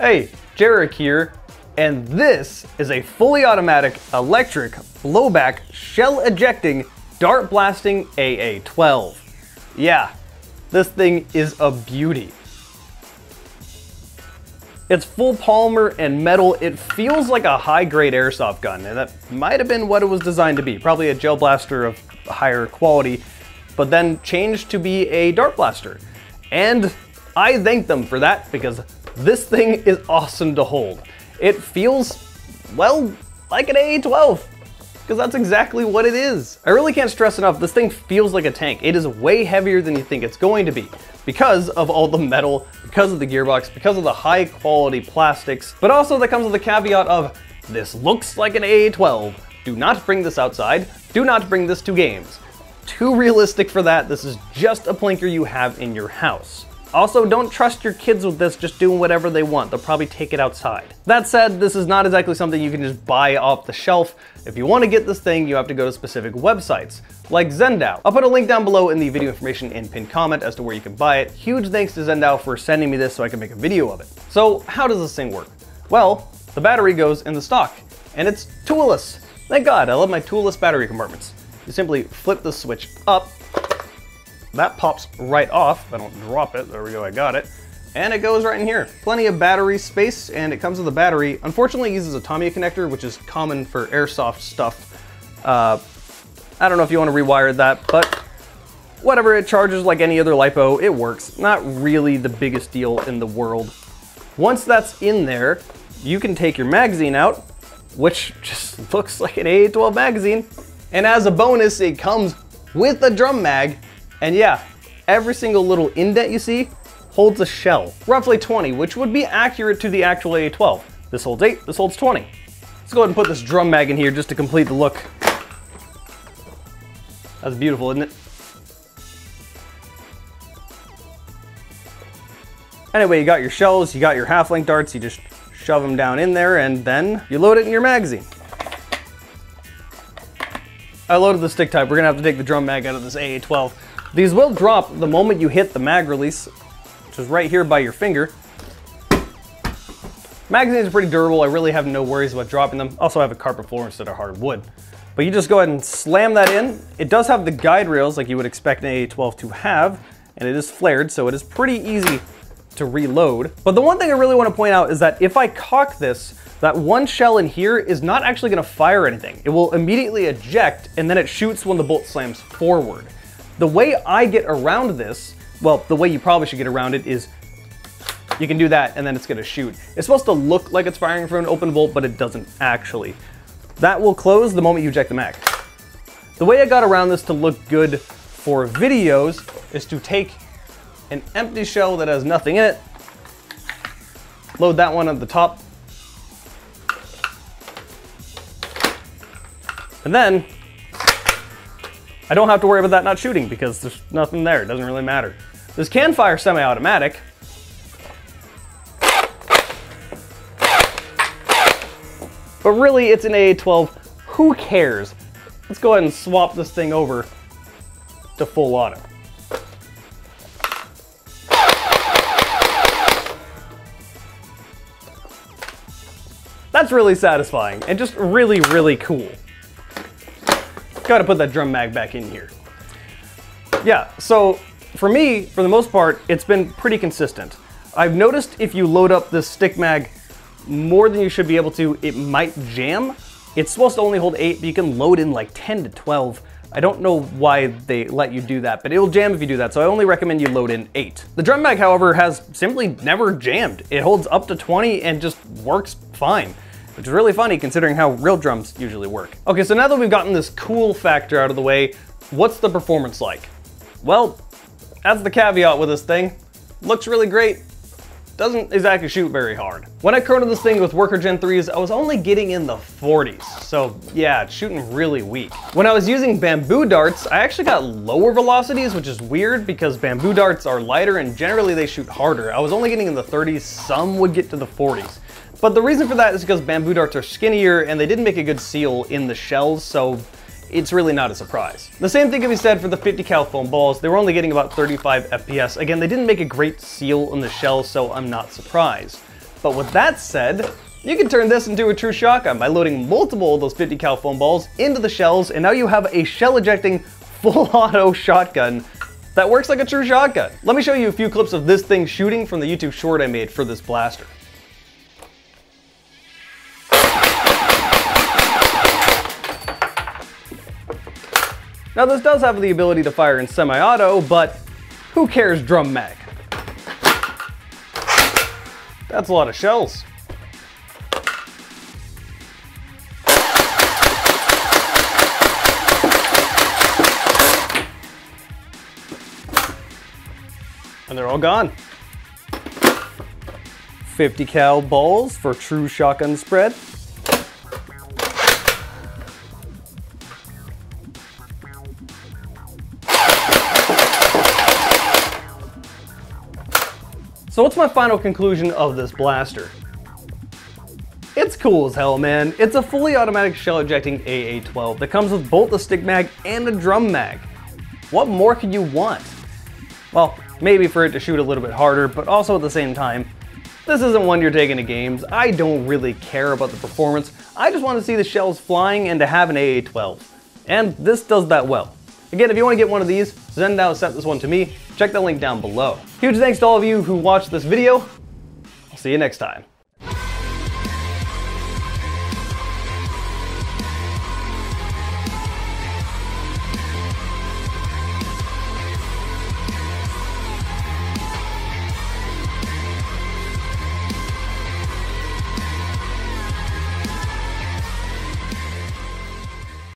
Hey, Jarek here, and this is a fully automatic electric blowback shell ejecting dart blasting AA12. Yeah, this thing is a beauty. It's full polymer and metal. It feels like a high-grade airsoft gun, and that might have been what it was designed to be. Probably a gel blaster of higher quality, but then changed to be a dart blaster. And I thank them for that because this thing is awesome to hold. It feels, well, like an AA12, because that's exactly what it is. I really can't stress enough, this thing feels like a tank. It is way heavier than you think it's going to be because of all the metal, because of the gearbox, because of the high quality plastics, but also that comes with the caveat of, this looks like an AA12. Do not bring this outside. Do not bring this to games. Too realistic for that. This is just a plinker you have in your house. Also, don't trust your kids with this just doing whatever they want. They'll probably take it outside. That said, this is not exactly something you can just buy off the shelf. If you want to get this thing, you have to go to specific websites, like Zendow. I'll put a link down below in the video information and pinned comment as to where you can buy it. Huge thanks to Zendow for sending me this so I can make a video of it. So how does this thing work? Well, the battery goes in the stock, and it's toolless. Thank God, I love my toolless battery compartments. You simply flip the switch up, that pops right off. If I don't drop it, there we go, I got it. And it goes right in here. Plenty of battery space, and it comes with a battery. Unfortunately, it uses a Tamiya connector, which is common for airsoft stuff. I don't know if you want to rewire that, but whatever, it charges like any other LiPo, it works. Not really the biggest deal in the world. Once that's in there, you can take your magazine out, which just looks like an AA12 magazine. And as a bonus, it comes with a drum mag. And yeah, every single little indent you see holds a shell, roughly 20, which would be accurate to the actual AA12. This holds 8, this holds 20. Let's go ahead and put this drum mag in here just to complete the look. That's beautiful, isn't it? Anyway, you got your shells, you got your half-length darts, you just shove them down in there and then you load it in your magazine. I loaded the stick type. We're gonna have to take the drum mag out of this AA12. These will drop the moment you hit the mag release, which is right here by your finger. Magazines are pretty durable. I really have no worries about dropping them. Also, I have a carpet floor instead of hardwood. But you just go ahead and slam that in. It does have the guide rails like you would expect an AA12 to have, and it is flared, so it is pretty easy to reload. But the one thing I really want to point out is that if I cock this, that one shell in here is not actually going to fire anything. It will immediately eject, and then it shoots when the bolt slams forward. The way I get around this, well, the way you probably should get around it is you can do that and then it's gonna shoot. It's supposed to look like it's firing from an open bolt, but it doesn't actually. That will close the moment you eject the mag. The way I got around this to look good for videos is to take an empty shell that has nothing in it, load that one at the top, and then I don't have to worry about that not shooting because there's nothing there. It doesn't really matter. This can fire semi-automatic. But really, it's an AA12. Who cares? Let's go ahead and swap this thing over to full auto. That's really satisfying and just really, really cool. Gotta put that drum mag back in here. Yeah, so for me, for the most part, it's been pretty consistent. I've noticed if you load up this stick mag more than you should be able to, it might jam. It's supposed to only hold 8, but you can load in like 10 to 12. I don't know why they let you do that, but it'll jam if you do that, so I only recommend you load in 8. The drum mag, however, has simply never jammed. It holds up to 20 and just works fine, which is really funny considering how real drums usually work. Okay, so now that we've gotten this cool factor out of the way, what's the performance like? Well, that's the caveat with this thing. Looks really great. Doesn't exactly shoot very hard. When I chronoed this thing with Worker Gen 3s, I was only getting in the 40s. So yeah, it's shooting really weak. When I was using bamboo darts, I actually got lower velocities, which is weird because bamboo darts are lighter and generally they shoot harder. I was only getting in the 30s, some would get to the 40s. But the reason for that is because bamboo darts are skinnier and they didn't make a good seal in the shells, so it's really not a surprise. The same thing can be said for the 50 cal foam balls. They were only getting about 35 FPS. Again, they didn't make a great seal in the shell, so I'm not surprised. But with that said, you can turn this into a true shotgun by loading multiple of those 50 cal foam balls into the shells, and now you have a shell ejecting full auto shotgun that works like a true shotgun. Let me show you a few clips of this thing shooting from the YouTube short I made for this blaster. Now this does have the ability to fire in semi-auto, but who cares drum mag? That's a lot of shells. And they're all gone. 50 cal balls for true shotgun spread. So what's my final conclusion of this blaster? It's cool as hell, man. It's a fully automatic shell ejecting AA12 that comes with both a stick mag and a drum mag. What more could you want? Well, maybe for it to shoot a little bit harder, but also at the same time, this isn't one you're taking to games. I don't really care about the performance. I just want to see the shells flying and to have an AA12. And this does that well. Again, if you want to get one of these, Zendow sent this one to me. Check the link down below. Huge thanks to all of you who watched this video. I'll see you next time.